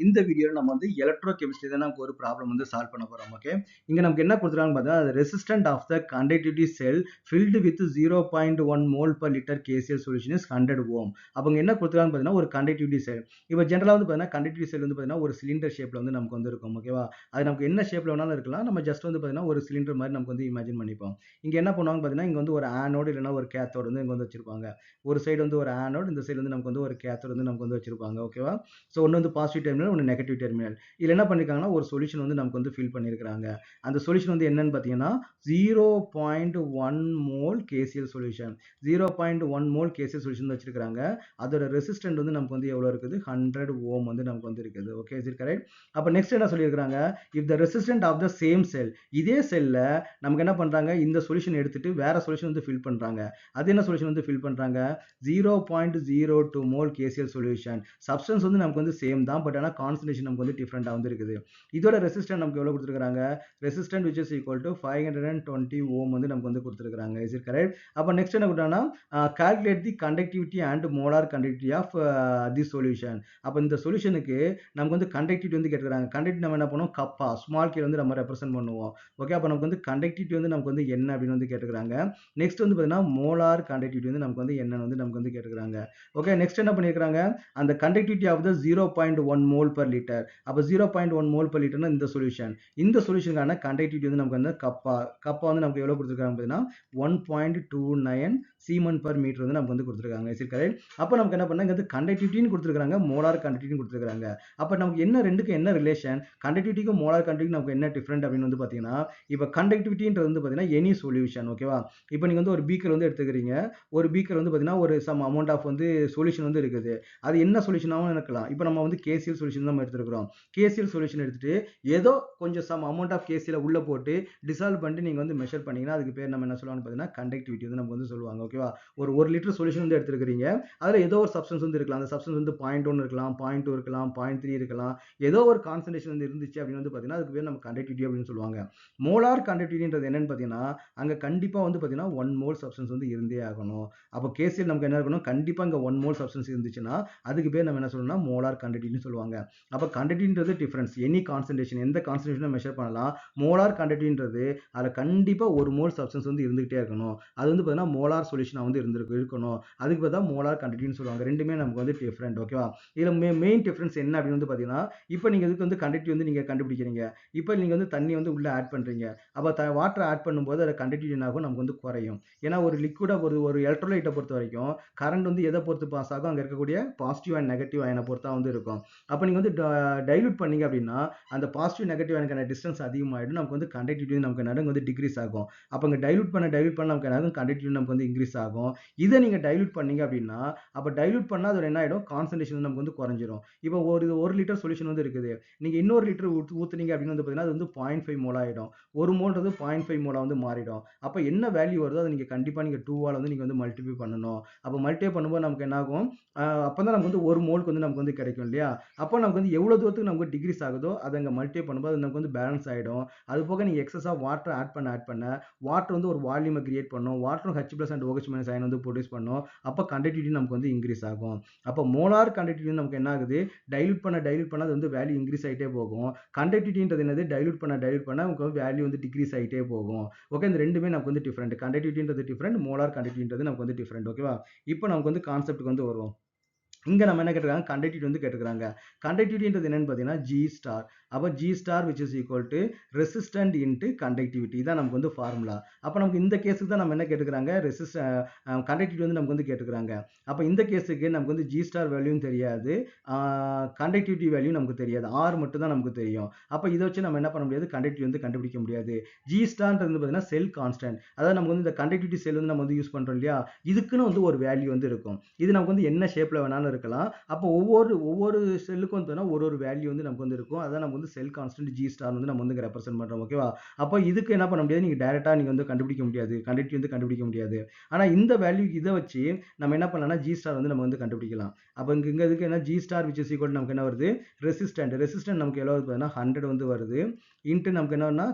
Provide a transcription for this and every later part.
இந்த வீடியோல நம்ம வந்து எலக்ட்ரோ கெமிஸ்ட்ரி தான் நமக்கு ஒரு ப்ராப்ளம் வந்து சால்வ் பண்ண போறோம். ஓகே, இங்க நமக்கு என்ன கொடுத்துருக்காங்க பார்த்தா resistant of the conductivity cell filled with 0.1 mole per liter KCl solution is 100 ohm. அப்ப என்ன கொடுத்துருக்காங்க பார்த்தீங்கன்னா ஒரு கண்டக்டிவிட்டி செல். இப்போ ஜென்ரலா வந்து பார்த்தீங்கன்னா கண்டக்டிவிட்டி செல் வந்து பார்த்தீங்கன்னா ஒரு சிலிண்டர் ஷேப்ல வந்து நமக்கு வந்து இருக்கும். ஓகேவா, அது நமக்கு என்ன ஷேப்ல வேணாலும் இருக்கலாம். நம்ம ஜஸ்ட் வந்து பார்த்தீங்கன்னா ஒரு சிலிண்டர் மாதிரி நமக்கு வந்து இமேஜின் பண்ணிப்போம். இங்க என்ன பண்ணுவாங்க பார்த்தீங்கன்னா இங்க வந்து ஒரு ஆனோடு இல்லைன்னா ஒரு கேத்தோடு வந்து இங்க வந்து வச்சிருப்பாங்க. ஒரு சைடு வந்து ஒரு ஆனோடு, இந்த சைடு வந்து நமக்கு வந்து ஒரு கேத்தோடு வந்து நமக்கு வந்து வச்சிருப்பாங்க. ஓகேவா, ஸோ ஒன்று வந்து பாசிட்டிவ் டெர்மினல், ஒன்று நெகட்டிவ் டெர்மினல். இதில் என்ன பண்ணியிருக்காங்கன்னா ஒரு சொல்யூஷன் வந்து நமக்கு வந்து ஃபில் பண்ணியிருக்காங்க. அந்த சொல்யூஷன் வந்து என்னன்னு பார்த்தீங்கன்னா 0.1 mole KCl solution. 0.1 mole KCl solution வச்சிருக்காங்க. அதோட ரெசிஸ்டன்ட் வந்து நமக்கு வந்து எவ்வளோ இருக்குது, 100 ஓம் வந்து நமக்கு வந்து இருக்குது. Okay, is it correct? அப்போ நெக்ஸ்ட் என்ன சொல்லியிருக்காங்க, if the resistant of the same cell, இதே செல்ல நமக்கு என்ன பண்றாங்க, இந்த சொல்யூஷன் எடுத்துட்டு வேற சொல்யூஷன் வந்து ஃபில் பண்றாங்க. அது என்ன சொல்யூஷன் வந்து ஃபில் பண்றாங்க, 0.02 மோல் கேசிஎல் சொல்யூஷன். சப்ஸ்டன்ஸ் வந்து நமக்கு வந்து சேம் தான், பட் ஆனால் கான்சன்ட்ரேஷன் நமக்கு வந்து டிஃப்ரெண்டா வந்து இருக்குது. இதோட ரெசிஸ்டன்ட் நமக்கு எவ்வளவு கொடுத்துருக்காங்க, resistant which is equal to 520 ohm வந்து நமக்கு வந்து கொடுத்துருக்காங்க. Is it correct? அப்போ நெக்ஸ்ட் என்ன கொடுத்தாங்கன்னா calculate the conductivity and molar conductivity of the solution. அப்போ இந்த சொல்யூஷனுக்கு நமக்கு வந்து கண்டக்டிவிட்டி வந்து கேட்டுக்கிறாங்க. கண்டக்டிவிட்டி நம்ம என்ன பண்ணுவோம், கப்பா ஸ்மால் கே வந்து நம்ம ரெப்ரசென்ட் பண்ணுவோம். ஓகே, அப்போ நமக்கு வந்து கண்டக்டிவிட்டி வந்து நமக்கு வந்து என்ன அப்படின்னு வந்து கேட்டுக்கிறாங்க. நெக்ஸ்ட் வந்து பார்த்தீங்கன்னா மோலார் கண்டக்டிவிட்டி வந்து நமக்கு வந்து என்னன்னு வந்து நமக்கு வந்து கேட்டுக்கிறாங்க. ஓகே, நெக்ஸ்ட் என்ன பண்ணியிருக்காங்க, அந்த conductivity of the 0.1 mole per litre. அப்போ 0.1 மோல் per லிட்டர்னா இந்த சொல்யூஷன். இந்த சொல்யூஷனுக்கான கண்டக்டிவிட்டி வந்து நமக்கு வந்து கப்பா வந்து நமக்கு எவ்வளோ கொடுத்துருக்காங்க பார்த்தீங்கன்னா 1.29 சீமன் per மீட்டர் வந்து நமக்கு வந்து கொடுத்துருக்காங்க. சரி கரெக்ட்? அப்போ நமக்கு என்ன பண்ணாங்க, இது கண்டக்டிவிட்டின்னு கொடுத்துருக்காங்க, மோலார் கண்டக்டிவிட்டின்னு கொடுத்துருக்காங்க. அப்போ நமக்கு என்ன ரெண்டுக்கு என்ன ரிலேஷன், கண்டக்டிவிட்டிக்கும் மோலார் கண்டக்டிவிட்டி நமக்கு என்ன டிஃப்ரெண்ட் அப்படின்னு வந்து பார்த்தீங்கன்னா, இப்போ கண்டக்டிவிட்டின்றது வந்து பார்த்தீங்கன்னா எனி சொல்யூஷன். ஓகேவா, இப்போ நீங்கள் வந்து ஒரு பீக்கர் வந்து எடுத்துக்கிறீங்க. ஒரு பீக்கர் வந்து பார்த்தீங்கன்னா ஒரு சம் அமௌண்ட் ஆஃப் வந்து சொல்யூஷன் வந்து இருக்குது. அது என்ன சொல்யூஷனாகவும் இருக்கலாம். இப்போ நம்ம வந்து கேசிஎல் சொல்யூஷன் தான் நம்ம எடுத்துருக்கிறோம். கேசிஎல் சொல்யூஷன் எடுத்துட்டு ஏதோ கொஞ்சம் சம் அமௌண்ட் ஆஃப் கேசிஎல் உள்ள போட்டு டிசால்வ் பண்ணிட்டு நீங்கள் வந்து மெஷர் பண்ணீங்கன்னா அதுக்கு பேர் நம்ம என்ன சொல்லுவாங்க பார்த்தீங்கன்னா கண்டக்டிவிட்டி வந்து நம்ம வந்து சொல்லுவாங்க. ஓகேவா, ஒரு லிட்டர் சொல்யூஷன் வந்து எடுத்துருக்கீங்க. அதில் ஏதோ ஒரு சப்ஸ்டன்ஸ் வந்து இருக்கலாம். அந்த சப்ஸ்டன்ஸ் வந்து 0.1 இருக்கலாம், 0.2 இருக்கலாம், 0.3 இருக்கலாம். ஏதோ ஒரு கான்சன்ட்ரேஷன் வந்து இருந்துச்சு அப்படின்னு வந்து பார்த்தீங்கன்னா அதுக்கு பேர் நம்ம கண்டக்டிவிட்டி அப்படின்னு சொல்லுவாங்க. மோலார் கண்டக்டிவிட்டின்றது என்னன்னு பார்த்தீங்கன்னா அங்கே கண்டிப்பாக வந்து பார்த்தீங்கன்னா 1 மோல் சப்ஸ்டன்ஸ் வந்து இருந்தே ஆகணும். அப்போ கேசிஎல் நமக்கு என்ன இருக்கணும், கண்டிப்பாக இங்கே 1 மோல் சப்ஸ்டன்ஸ் இருந்துச்சுன்னா அதுக்கு பேர் நம்ம என்ன சொல்லணும்னா மோலார் கண்டக்டிவிட்டின்னு சொல்லுவாங்க. அப்போ கண்டக்டிவிட்டின்றது டிஃபரன்ஸ், எனி கான்சன்ட்ரேஷன், எந்த கான்சன்ட்ரேஷனை மெஷர் பண்ணலாம். மோலார் கண்டக்டிவிட்டின்றது அதில் கண்டிப்பாக ஒரு மோல் சப்ஸ்டன்ஸ் வந்து இருந்துகிட்டே இருக்கணும். அது வந்து பார்த்தீங்கன்னா மோலார் சொல்யூஷனாக வந்து இருக்கணும். அதுக்கு பார்த்தா மோலார் கண்டக்டிவிட்டின்னு சொல்லுவாங்க. ரெண்டுமே நமக்கு வந்து டிஃப்ரெண்ட். ஓகேவா, இதில் மெயின் டிஃபரன்ஸ் என்ன அப்படின்னு வந்து பார்த்தீங்கன்னா, இப்போ நீங்கள் இதுக்கு வந்து கண்டக்டிவிட்டி வந்து நீங்கள் கண்டுபிடிக்கிறீங்க. இப்போ நீங்கள் வந்து தண்ணி வந்து உள்ளே ஆட் பண்ணுறீங்க. அப்போ வாட்டர் ஆட் பண்ணும்போது அதை கண்டக்டிவிட்டி என்னாகும், நமக்கு வந்து குறையும். ஏன்னா ஒரு லிக்விடாக ஒரு எலக்ட்ரோலைட்டை பொறுத்த வரைக்கும் கரண்ட் வந்து எதை பொறுத்து பாஸ் ஆகும், அங்கே இருக்கக்கூடிய பாசிட்டிவ் அண்ட் நெகட்டிவ் அயனை பொறுத்தா வந்து இருக்கும். அப்போ நீங்கள் வந்து டைல்யூட் பண்ணீங்க அப்படின்னா அந்த பாசிட்டிவ் நெகட்டிவ் அயனுக்கான டிஸ்டன்ஸ் அதிகமாகிடும். நமக்கு வந்து கண்டக்டிவிட்டி நமக்கு நடுங்க வந்து டிக்ரீஸ் ஆகும். அப்போ இங்கே டைல்யூட் பண்ண நமக்கு என்ன கண்டக்டிவிட்டி நமக்கு வந்து இன்க்ரீஸ் ஆகும். இதை நீங்கள் டைல்யூட் பண்ணீங்க அப்படின்னா அப்போ டைல்யூட் பண்ணால் அது என்ன ஆகிடும், கான்சன்ட்ரேஷன் நமக்கு வந்து குறைஞ்சிரும். இப்போ ஒரு லிட்டர் சொல்யூஷன் வந்து இருக்குது. நீங்கள் இன்னொரு லிட்டர் ஊற்றுனீங்க அப்படின்னு வந்து பார்த்தீங்கன்னா அது வந்து 0.5 மோல் ஆகிடும். ஒரு மோல்ன்றது 0.5 மோலா வந்து மாறிடும். அப்போ என்ன வேல்யூ வருதோ அதை நீங்கள் கண்டிப்பாக நீங்கள் 2ஆல் வந்து நீங்கள் வந்து மல்டிப்ளை பண்ணணும். அப்போ மல்டிப்ளை பண்ணும்போது நமக்கு என்ன ஆகும், அப்போ தான் நமக்கு வந்து ஒரு மோலுக்கு வந்து நமக்கு வந்து கிடைக்கும் இல்லையா. அப்போ நமக்கு வந்து எவ்வளோ தூரத்துக்கு நமக்கு டிகிரிஸ் ஆகுதோ அதை அங்கே மல்டிப்ளை பண்ணும்போது அது நமக்கு வந்து பேலன்ஸ் ஆகிடும். அது போக நீங்கள் எக்ஸஸாக வாட்டர் ஆட் பண்ண வாட்டர் வந்து ஒரு வால்யூமை கிரியேட் பண்ணும். வாட்டரும் H+ அண்ட் OH- அயன் வந்து ப்ரொடியூஸ் பண்ணும். அப்போ கண்டக்டிவிட்டி நமக்கு வந்து இன்க்ரீஸ் ஆகும். அப்போ மோலார் கண்டக்டிவிட்டி நமக்கு என்ன ஆகுது, டைல்யூட் பண்ண அது வந்து வேல்யூ இன்க்ரீஸ் ஆகிட்டே போகும். கண்டக்டிவிட்டின்றது என்னது, டைல்யூட் பண்ண நமக்கு வேல்யூ வந்து டிக்ரீஸ் ஆகிட்டே போகும். ஓகே, இந்த ரெண்டுமே நமக்கு வந்து டிஃப்ரெண்ட். கண்டக்டிவிட்டின்றது டிஃப்ரெண்ட், மோலார் கண்டக்டிவிட்டின்றது நமக்கு வந்து டிஃப்ரெண்ட். ஓகேவா, இப்போ நமக்கு வந்து கான்செப்ட்டுக்கு வந்து வருவோம். இங்க நம்ம என்ன கேட்டிருக்காங்க, கண்டக்டிவிட்டி வந்து கேட்டிருக்காங்க. கண்டக்டிவிட்டின்றது என்னன்னு பார்த்தீங்கன்னா G ஸ்டார். அப்போ G star which is equal to resistant into conductivity. இதான் நமக்கு வந்து ஃபார்முலா. அப்போ நமக்கு இந்த கேஸுக்கு தான் நம்ம என்ன கேட்டுக்கிறாங்க, கண்டக்டிவிட்டி வந்து நமக்கு வந்து கேட்டுக்கிறாங்க. அப்போ இந்த கேஸுக்கு நமக்கு வந்து G ஸ்டார் வேல்யூவும் தெரியாது, கண்டக்டிவிட்டி வேல்யூ நமக்கு தெரியாது, R மட்டும் தான் நமக்கு தெரியும். அப்போ இதை வச்சு நம்ம என்ன பண்ண முடியாது, கண்டக்டிவிட்டி வந்து கண்டுபிடிக்க முடியாது. G ஸ்டார்ன்றது வந்து பார்த்தீங்கன்னா செல் கான்ஸ்டன்ட். அதாவது நமக்கு வந்து இந்த கண்டக்டிவிட்டி செல் வந்து நம்ம வந்து யூஸ் பண்றோம் இல்லையா, இதுக்குன்னு வந்து ஒரு வேல்யூ வந்து இருக்கும். இது நமக்கு வந்து என்ன ஷேப்ல வேணாலும் இருக்கலாம். அப்போ ஒவ்வொரு செல்லுக்கும் வந்து ஒரு வேல்யூ வந்து நமக்கு வந்து இருக்கும். அதான் நம்ம வந்து செல் கான்ஸ்டன்ட் G ஸ்டார் வந்து நம்ம வந்து ரெப்ரசென்ட் பண்றோம். ஓகேவா, அப்போ இதுக்கு என்ன பண்ண முடியாது, நீங்க டைரக்டா நீங்க வந்து கண்டுபிடிக்க முடியாது, கண்டக்டிவிட்டி வந்து கண்டுபிடிக்க முடியாது. ஆனா இந்த வேல்யூ இதை வச்சு நம்ம என்ன பண்ணலாம்னா G ஸ்டார் வந்து நம்ம வந்து கண்டுபிடிக்கலாம். அப்போ இங்க இதுக்கு என்ன G star which is equal to நமக்கு என்ன வருது, ரெசிஸ்டன்ட் நமக்கு எவ்வளவு வருதுன்னா 100 வந்து வருது. இன்ட்டு நமக்கு என்னன்னா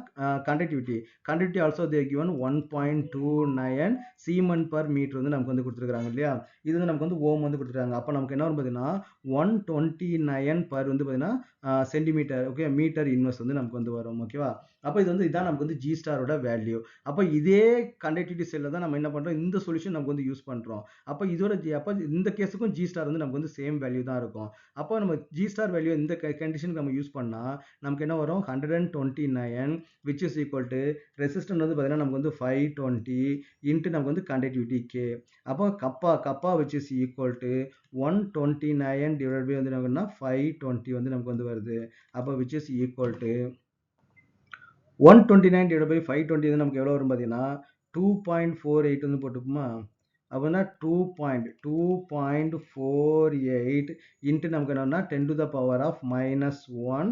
conductivity also they given 1.29 siemens per metre வந்து நமக்கு வந்து கொடுத்துருக்காங்க இல்லையா. இது வந்து நமக்கு வந்து ஓம் வந்து கொடுத்துருக்காங்க. அப்போ நமக்கு நமக்கு என்ன வரும் பார்த்தீங்கன்னா 129 பர் வந்து பார்த்தீங்கன்னா சென்டிமீட்டர், ஓகே, மீட்டர் இன்வெர்ஸ் வந்து நமக்கு வந்து வரும். ஓகேவா? அப்போ இது வந்து இதான் நமக்கு வந்து ஜி ஸ்டாரோட வேல்யூ. அப்போ இதே கண்டக்டிவிட்டி செல்ல தான் நம்ம என்ன பண்றோம், இந்த சொல்யூஷன் நமக்கு வந்து யூஸ் பண்றோம். அப்போ இதோட அப்போ இந்த கேஸுக்கும் ஜி ஸ்டார் வந்து நமக்கு வந்து சேம் வேல்யூ தான் இருக்கும். அப்போ நம்ம ஜி ஸ்டார் வேல்யூ இந்த கண்டிஷனுக்கு நம்ம யூஸ் பண்ணா நமக்கு என்ன வரும், 129 which is equal to resistance வந்து பார்த்தீங்கன்னா நமக்கு வந்து 520 இன்ட்டு நமக்கு வந்து கண்டக்டிவிட்டி கே. அப்போ கப்பா which is equal to 129 divided by வந்து நமக்கு 520 வந்து நமக்கு வந்து வருது. அப்போ which is equal to 129 divided by 520 வந்து நமக்கு எவ்வளோ வரும் பார்த்தீங்கன்னா 2.48 வந்து போட்டுப்போமா. அப்படின்னா 2.48 இன்ட்டு நமக்கு என்னன்னா 10 to the power of -1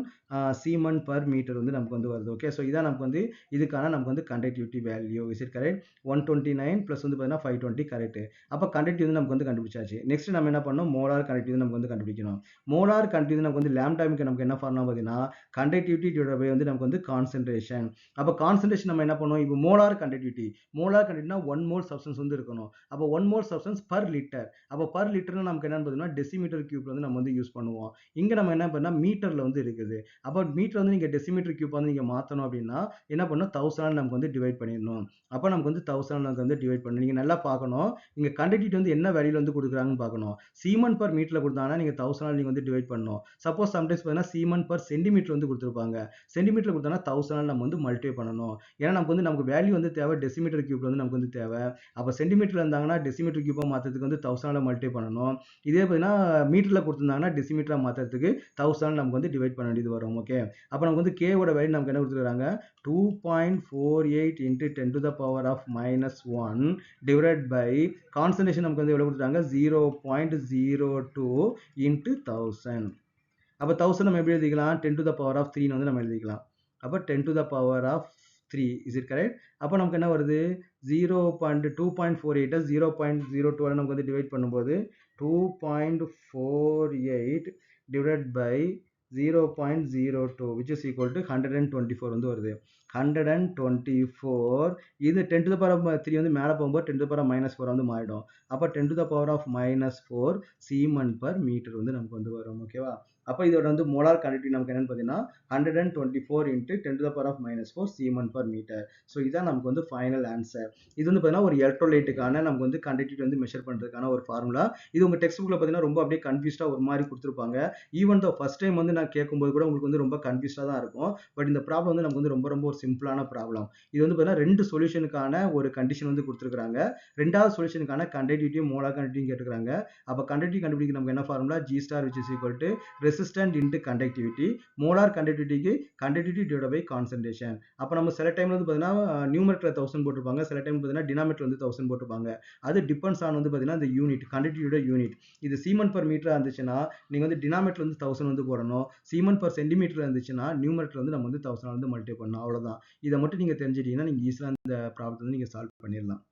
siemens per metre வந்து நமக்கு வந்து வருது. ஓகே, ஸோ இதான் நமக்கு வந்து இதுக்கான நமக்கு வந்து conductivity value. Is it correct? 129 plus வந்து பார்த்தீங்கன்னா 520 கரெக்ட். அப்போ கண்டக்டிவிட்டி வந்து நமக்கு வந்து கண்டுபிடிச்சாச்சு. நெக்ஸ்ட் நம்ம என்ன பண்ணோம், மோலார் கண்டக்டிவிட்டி நமக்கு வந்து கண்டுபிடிக்கணும். மோலார் கண்டக்டிவிட்டி நமக்கு வந்து லாம்டாவுக்கு நமக்கு என்ன ஃபார்முலா பார்த்தீங்கன்னா கண்டக்டிவிட்டி டிவைடட் பை வந்து நமக்கு வந்து கான்சென்ட்ரேஷன். அப்போ கான்சென்ட்ரேஷன் நம்ம என்ன பண்ணுவோம், இப்போ மோலார் கண்டக்டிவிட்டினா 1 மோல் சப்ஸ்டன்ஸ் வந்து இருக்கணும். அப்போ 1 மோல் சப்ஸ்டன்ஸ் பர் லிட்டர். அப்போ பர் லிட்டர்னு நமக்கு என்னன்னு பார்த்தீங்கன்னா டெசிமீட்டர் கியூப் வந்து நம்ம வந்து யூஸ் பண்ணுவோம். இங்கே நம்ம என்ன பண்ணால் மீட்டரில் வந்து இருக்குது. அப்போ மீட்டர் வந்து நீங்கள் டெசிமீட்டர் கியூப் வந்து நீங்கள் மாற்றணும் அப்படின்னா என்ன பண்ணணும், 1000 நமக்கு வந்து டிவைட் பண்ணிடணும். அப்போ நமக்கு வந்து 1000 நமக்கு வந்து டிவைட் பண்ணணும். நீங்கள் நல்லா பார்க்கணும், இங்கே கண்டக்டிவிட்டி வந்து என்ன வேல்யூல வந்து கொடுக்குறாங்கன்னு பார்க்கணும். சீமன் பர் மீட்டரில் கொடுத்தாங்கன்னா நீங்கள் 1000 நீங்கள் வந்து டிவைட் பண்ணணும். சப்போஸ் சம்டைம்ஸ் பார்த்தீங்கன்னா சீமன் பர் சென்டிமீட்டர் வந்து கொடுத்துருப்பாங்க. சென்டிமீட்டர் கொடுத்தாங்கன்னா 1000 நம்ம வந்து மல்டிப்ளை பண்ணணும். ஏன்னா நமக்கு வேல்யூ வந்து தேவை, டெசிமீட்டர் கியூப் வந்து நமக்கு வந்து தேவை. அப்போ சென்டிமீட்டர்ல இருந்தாங்கன்னா டெசிமீட்டர் கியூபா மாற்றத்துக்கு வந்து 1000 மல்டிப்ளை பண்ணணும். இதே பார்த்தீங்கன்னா மீட்டர்ல கொடுத்துருந்தாங்கன்னா டெசிமீட்டரா மாற்றத்துக்கு 1000 நமக்கு வந்து டிவைட் பண்ண வேண்டியது வரும். ஓகே, அப்போ நமக்கு வந்து கேவோட வேல்யூ நமக்கு என்ன கொடுத்துருக்காங்க, 2.48 into 10 to the power of -1 divide by concentration நமக்கு வந்து எவ்வளோ கொடுத்துருக்காங்க, 0.02 இன்ட்டு 1000. அப்போ 1000 நம்ம எப்படி எழுதிக்கலாம், 10 to the power of 3 வந்து நம்ம எழுதிக்கலாம். அப்போ 10 to the power of 3 is it correct? அப்போ நமக்கு என்ன வருது, 2.48 0.02 நமக்கு வந்து டிவைட் பண்ணும்போது 2.48 divide by 0.02 which is equal to 124 வந்து வருது. 124 இது 10 to the power of 3 வந்து மேலே போகும்போது 10 to the power of -4 வந்து மாறிடும். அப்போ 10 to the power of -4 siemens per metre வந்து நமக்கு வந்து வரும். ஓகேவா? அப்போ இதோட வந்து மோலார் கண்டக்டிவிட்டி நமக்கு என்னன்னு பார்த்தீங்கன்னா 124 into 10 to the power of -4 siemens per metre. So இதான் நமக்கு வந்து ஃபைனல் ஆன்சர். இது வந்து பார்த்தீங்கன்னா ஒரு எலக்ட்ரோலைட்டுக்கான நமக்கு வந்து கண்டக்டிவிட்டி வந்து மெஷர் பண்ணுறதுக்கான ஒரு ஃபார்முலா. இது உங்கள் டெக்ஸ்ட் புக்கில் பார்த்தீங்கன்னா ரொம்ப அப்படியே கன்ஃபியூஸ்டாக ஒரு மாதிரி கொடுத்துருப்பாங்க. ஈவன் தோ ஃபர்ஸ்ட் டைம் வந்து நான் கேட்கும்போது கூட உங்களுக்கு வந்து ரொம்ப கன்ஃபியூஸ்டாக தான் இருக்கும். பட் இந்த ப்ராப்ளம் வந்து நமக்கு வந்து ரொம்ப ஒரு சிம்பிளான ப்ராப்ளம். இது வந்து பார்த்தீங்கன்னா 2 சொல்யூஷனுக்கான ஒரு கண்டிஷன் வந்து கொடுத்துருக்காங்க. 2வது சொல்யூஷனுக்கான கண்டக்டிவிட்டியும் மோலார் கண்டக்டிவிட்டியும் கேட்டுருக்காங்க. அப்போ கண்டக்டிவிட்டி கண்டுபிடிக்க நமக்கு என்ன formula, G star which is equal to resistance into conductivity. Molar கண்டக்டிவிட்டிக்கு கண்டக்டிவிட்டி டிவைடட் பை கான்சன்ட்ரேஷன். அப்போ நம்ம சில டைம்ல வந்து பார்த்தீங்கன்னா நியூமரேட்டர்ல 1000 போட்டிருப்பாங்க, சில டைம் பார்த்தீங்கன்னா டினாமினேட்டர் வந்து 1000 போட்டிருப்பாங்க. அது டிபெண்ட்ஸ் ஆன் வந்து பார்த்தீங்கன்னா இந்த யூனிட், கண்டக்டிவிட்டியோட யூனிட். இது சீமன் பர் மீட்டரா இருந்துச்சுன்னா நீங்க வந்து டினாமினேட்டர் வந்து 1000 வந்து போடணும். சீமன் பர் சென்டிமீட்டர் இருந்துச்சுன்னா நியூமரேட்டர் வந்து நம்ம வந்து 1000 வந்து மல்டிப்ளை பண்ணணும். அவ்வளவுதான். இதை மட்டும் நீங்க தெரிஞ்சிட்டீங்கன்னா நீங்க ஈஸியா இந்த ப்ராப்ளத்தை வந்து நீங்க சால்வ் பண்ணிடலாம்.